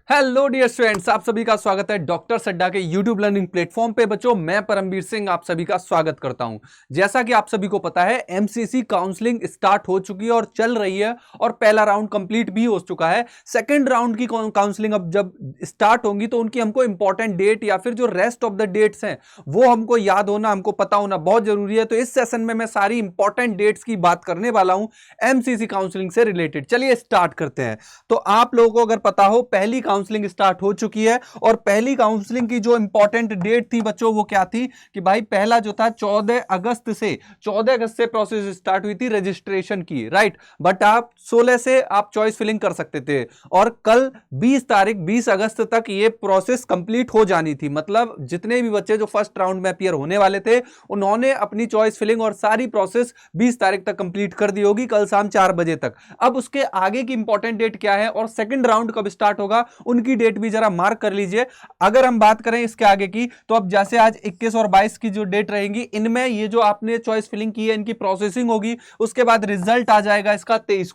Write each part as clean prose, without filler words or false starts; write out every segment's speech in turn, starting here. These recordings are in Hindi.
हेलो डियर स्टूडेंट्स, आप सभी का स्वागत है डॉक्टर सड्डा के यूट्यूब लर्निंग प्लेटफॉर्म पे। बच्चों, मैं परमवीर सिंह आप सभी का स्वागत करता हूं। जैसा कि आप सभी को पता है, एमसीसी काउंसलिंग स्टार्ट हो चुकी है और चल रही है और पहला राउंड कंप्लीट भी हो चुका है। सेकंड राउंड की काउंसलिंग अब जब स्टार्ट होंगी तो उनकी हमको इंपॉर्टेंट डेट या फिर जो रेस्ट ऑफ द डेट्स हैं वो हमको याद होना, हमको पता होना बहुत जरूरी है। तो इस सेशन में मैं सारी इंपॉर्टेंट डेट्स की बात करने वाला हूं एमसीसी काउंसलिंग से रिलेटेड। चलिए स्टार्ट करते हैं। तो आप लोगों को अगर पता हो, पहली काउंसलिंग स्टार्ट हो चुकी है और पहली काउंसलिंग की जो इंपॉर्टेंट डेट थी बच्चों वो क्या थी कि भाई पहला जो था 14 अगस्त से प्रोसेस स्टार्ट हुई थी रजिस्ट्रेशन की, राइट। बट आप 16 से आप चॉइस फिलिंग कर सकते थे और कल 20 अगस्त तक ये प्रोसेस कंप्लीट हो जानी थी। मतलब जितने भी बच्चे जो फर्स्ट राउंड में अपीयर होने वाले थे उन्होंने अपनी चॉइस फिलिंग और सारी प्रोसेस 20 तारीख तक कंप्लीट कर दी होगी, कल शाम 4 बजे तक। अब उसके आगे की इंपॉर्टेंट डेट क्या है और सेकंड राउंड कब स्टार्ट होगा उनकी डेट भी जरा मार्क कर लीजिए। अगर हम बात करें इसके आगे की, तो अब जैसे आज 21 और 22 की जो डेट रहेंगी, इनमें ये जो आपने चॉइस फिलिंग की है इनकी प्रोसेसिंग होगी। उसके बाद रिजल्ट आ जाएगा इसका 23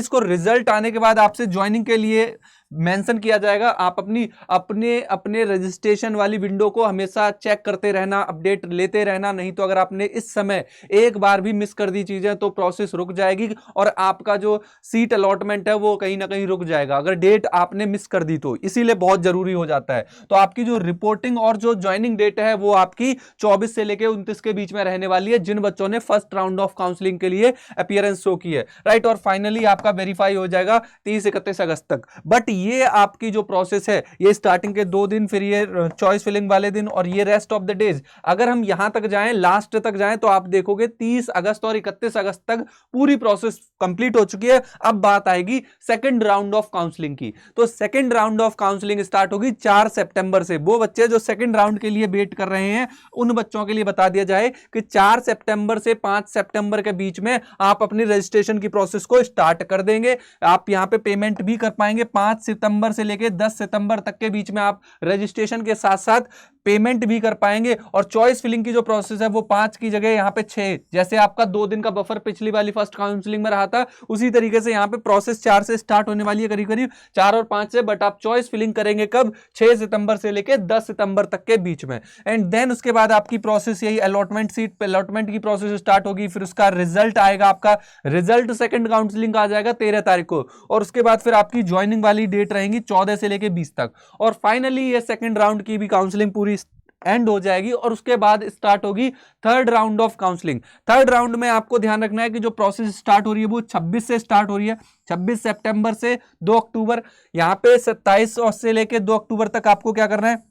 को रिजल्ट आने के बाद आपसे ज्वाइनिंग के लिए मेंशन किया जाएगा। आप अपने अपने रजिस्ट्रेशन वाली विंडो को हमेशा चेक करते रहना, अपडेट लेते रहना। नहीं तो अगर आपने इस समय एक बार भी मिस कर दी चीजें तो प्रोसेस रुक जाएगी और आपका जो सीट अलॉटमेंट है वो कहीं ना कहीं रुक जाएगा अगर डेट आपने मिस कर दी तो। इसीलिए बहुत जरूरी हो जाता है। तो आपकी जो रिपोर्टिंग और जो ज्वाइनिंग डेट है वो आपकी 24 से लेकर 29 के बीच में रहने वाली है, जिन बच्चों ने फर्स्ट राउंड ऑफ काउंसलिंग के लिए अपीयरेंस शो की है, राइट। और फाइनली आपका वेरीफाई हो जाएगा 30-31 अगस्त तक। बट ये आपकी जो प्रोसेस है ये स्टार्टिंग के 2 दिन, फिर ये चॉइस फिलिंग वाले दिन और ये रेस्ट ऑफ द डेज, अगर हम यहां तक जाएं, लास्ट तक जाएं, तो आप देखोगे 30 अगस्त और 31 अगस्त तक पूरी प्रोसेस कंप्लीट हो चुकी है। अब बात आएगी सेकंड राउंड ऑफ काउंसलिंग की। तो second round of counselling start होगी 4 सितंबर से। वो बच्चे जो सेकंड राउंड के लिए वेट कर रहे हैं उन बच्चों के लिए बता दिया जाए कि 4 सितंबर से 5 सितंबर के बीच में आप अपनी रजिस्ट्रेशन की प्रोसेस को स्टार्ट कर देंगे। आप यहां पे पेमेंट भी कर पाएंगे। 5 सितंबर से लेके 10 सितंबर तक के बीच में आप रजिस्ट्रेशन के साथ साथ पेमेंट भी कर पाएंगे। और चॉइस फिलिंग की जो प्रोसेस है वो 5 की जगह यहां पे 6, जैसे आपका 2 दिन का बफर पिछली वाली फर्स्ट काउंसलिंग में रहा था, उसी तरीके से यहां पे प्रोसेस 4 से स्टार्ट होने वाली है, करीब करीब 4 और 5 से। बट आप चॉइस फिलिंग करेंगे कब? 6 सितंबर से लेके 10 सितंबर तक के बीच में। एंड देन उसके बाद आपकी प्रोसेस यही अलॉटमेंट, सीट पे अलॉटमेंट की प्रोसेस स्टार्ट होगी। फिर उसका रिजल्ट आएगा, आपका रिजल्ट सेकंड काउंसलिंग का आ जाएगा 13 तारीख को। और उसके बाद फिर आपकी ज्वाइनिंग वाली डेट रहेंगी 14 से लेके 20 तक। और फाइनली ये सेकंड राउंड की भी काउंसलिंग पूरी एंड हो जाएगी और उसके बाद स्टार्ट होगी third round of counselling. Third round में आपको ध्यान रखना है कि जो प्रोसेस स्टार्ट हो रही है वो 26 से स्टार्ट हो रही है, 26 सितंबर से 2 अक्टूबर। यहां पे 27 से लेके 2 अक्टूबर तक आपको क्या करना है?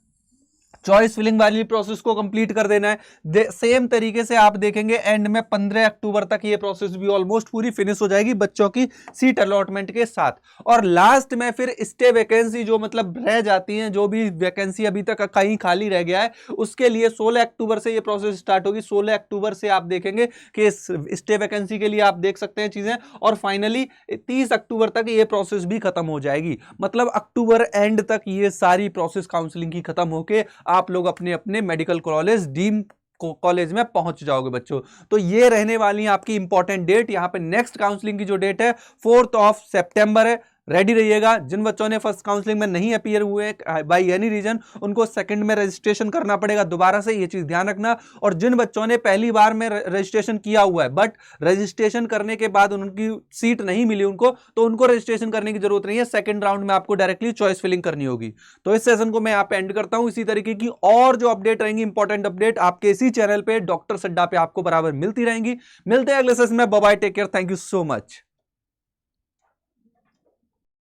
चॉइस फिलिंग वाली प्रोसेस को कंप्लीट कर देना है। सेम तरीके से आप देखेंगे एंड में 15 अक्टूबर तक ये प्रोसेस भी ऑलमोस्ट पूरी फिनिश हो जाएगी बच्चों की सीट अलॉटमेंट के साथ। और लास्ट में फिर स्टे वैकेंसी जो मतलब रह जाती हैं, जो भी वैकेंसी अभी तक कहीं खाली रह गया है, उसके लिए 16 अक्टूबर से ये प्रोसेस स्टार्ट होगी। 16 अक्टूबर से आप देखेंगे कि स्टे वैकेंसी के लिए आप देख सकते हैं चीजें। और फाइनली 30 अक्टूबर तक ये प्रोसेस भी खत्म हो जाएगी। मतलब अक्टूबर एंड तक ये सारी प्रोसेस काउंसलिंग की खत्म होके आप लोग अपने अपने मेडिकल कॉलेज, डीम कॉलेज में पहुंच जाओगे बच्चों। तो ये रहने वाली है आपकी इंपॉर्टेंट डेट। यहां पे नेक्स्ट काउंसलिंग की जो डेट है 4 सितंबर है। रेडी रहिएगा। जिन बच्चों ने फर्स्ट काउंसलिंग में नहीं अपीयर हुए बाय एनी रीजन, उनको सेकंड में रजिस्ट्रेशन करना पड़ेगा दोबारा से, ये चीज ध्यान रखना। और जिन बच्चों ने पहली बार में रजिस्ट्रेशन किया हुआ है बट रजिस्ट्रेशन करने के बाद उनकी सीट नहीं मिली उनको, तो उनको रजिस्ट्रेशन करने की जरूरत नहीं है। सेकंड राउंड में आपको डायरेक्टली चॉइस फिलिंग करनी होगी। तो इस सेशन को मैं यहाँ पे एंड करता हूं। इसी तरीके की और जो अपडेट रहेंगी, इंपॉर्टेंट अपडेट, आपके इसी चैनल पे डॉक्टर सड्डा पे आपको बराबर मिलती रहेंगी। मिलते हैं अगले सेशन में। Bye bye, take care, thank you so much.